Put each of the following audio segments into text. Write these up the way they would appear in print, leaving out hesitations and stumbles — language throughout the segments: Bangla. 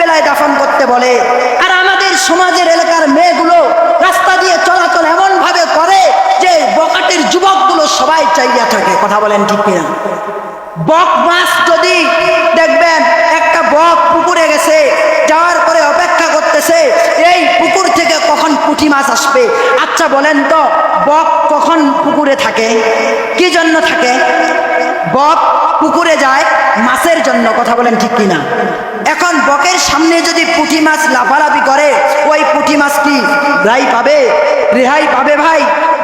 বেলায় দাফন করতে বলে। আর আমাদের সমাজের এলাকার মেয়েগুলো রাস্তা দিয়ে চলাচল এমন ভাবে করে যে বকাটের যুবকগুলো সবাই চাইয়া থাকে। কথা বলেন ঠিক কিনা? বক মাছ যদি দেখবেন, একটা বক পুকুরে গেছে, যাওয়ার পরে অপেক্ষা করতেছে এই পুকুর থেকে কখন পুঁটি মাছ আসবে। আচ্ছা বলেন তো, বক কখন পুকুরে থাকে? কি জন্য থাকে? বক পুকুরে যায় মাছের জন্য। কথা বলেন ঠিক কিনা? এখন বকের সামনে যদি পুঁটি মাছ লাফালাফি করে, ওই পুঁটি মাছ কি রেহাই পাবে? রেহাই পাবে ভাই?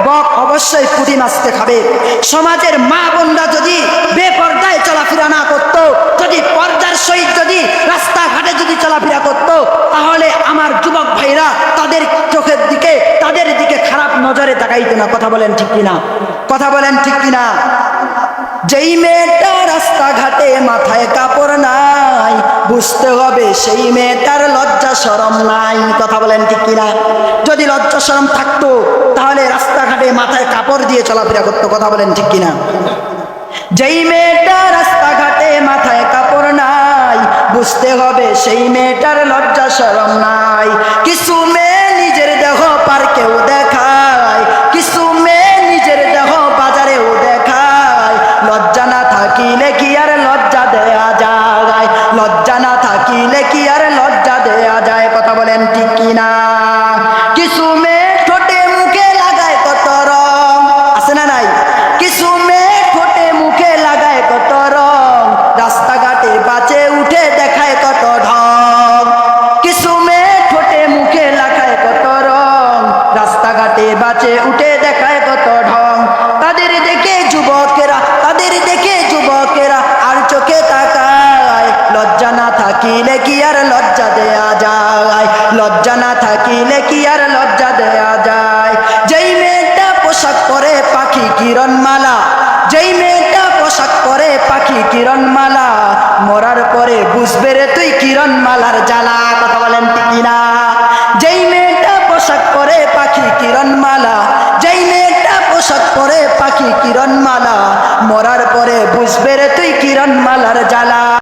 বক অবশ্যই পুঁটি মাছকে খাবে। সমাজের মা বোনরা যদি বেপর্দায় চলাফেরা না করতো, যদি পর্দার সহিত যদি রাস্তাঘাটে যদি চলাফেরা করতো, তাহলে আমার যুবক ভাইরা তাদের চোখের দিকে, তাদের দিকে খারাপ নজরে তাকাইতো না। কথা বলেন ঠিক কিনা? কথা বলেন ঠিক কিনা? যেই মেয়েটা রাস্তাঘাটে মাথায় কাপড় নাই, বুঝতে হবে সেই মেয়েটার লজ্জা শরম নাই। কথা বলেন ঠিক কিনা? যদি লজ্জা শরম থাকতো তাহলে রাস্তাঘাটে মাথায় কাপড় দিয়ে চলাফেরা করতো। কথা বলেন ঠিক কিনা? যেই মেয়েটা রাস্তাঘাটে মাথায় কাপড় নাই, বুঝতে হবে সেই মেয়েটার লজ্জা শরম নাই। কিছু মেয়ে নিজের দেহ পার্কেও দেখায়, কিছু মেয়ে নিজের দেহ বাজারেও দেখায়। লজ্জা না থাকিলে কি আর লজ্জা দেয়া যায়? লজ্জা না থাকিলে কি আর লজ্জা দেয়া যায়? কথা বলেন ঠিক কিনা? কিছু মেয়ে ঠোঁটে মুখে লাগায় কত রং, আছে না নাই? কিছু মেয়ে ঠোঁটে মুখে লাগায় কত রং, রাস্তাঘাটে বাঁচে উঠে দেখায় কত ঢং। কিছু মেয়ে ঠোঁটে মুখে লাগায় কত রং, রাস্তাঘাটে বাঁচে উঠে দেখায় কত ঢং। তাদের দেখে যুবকেরা, তাদের দেখে যুবকেরা আর চোখে তাকায়। লজ্জা না থাকিলে কি আর লজ্জা দেয়া যায়? লজ্জা না থাকিলে কি আর লজ্জা দেয়া যায়? যেই মেয়েটা পোশাক পরে পাখি কিরণমালা, যেই মেয়েটা পোশাক পরে পাখি কিরণমালা, মরার পরে বুঝবে রে তুই কিরণমালার জ্বালা। কথা বলেন ঠিক কিনা?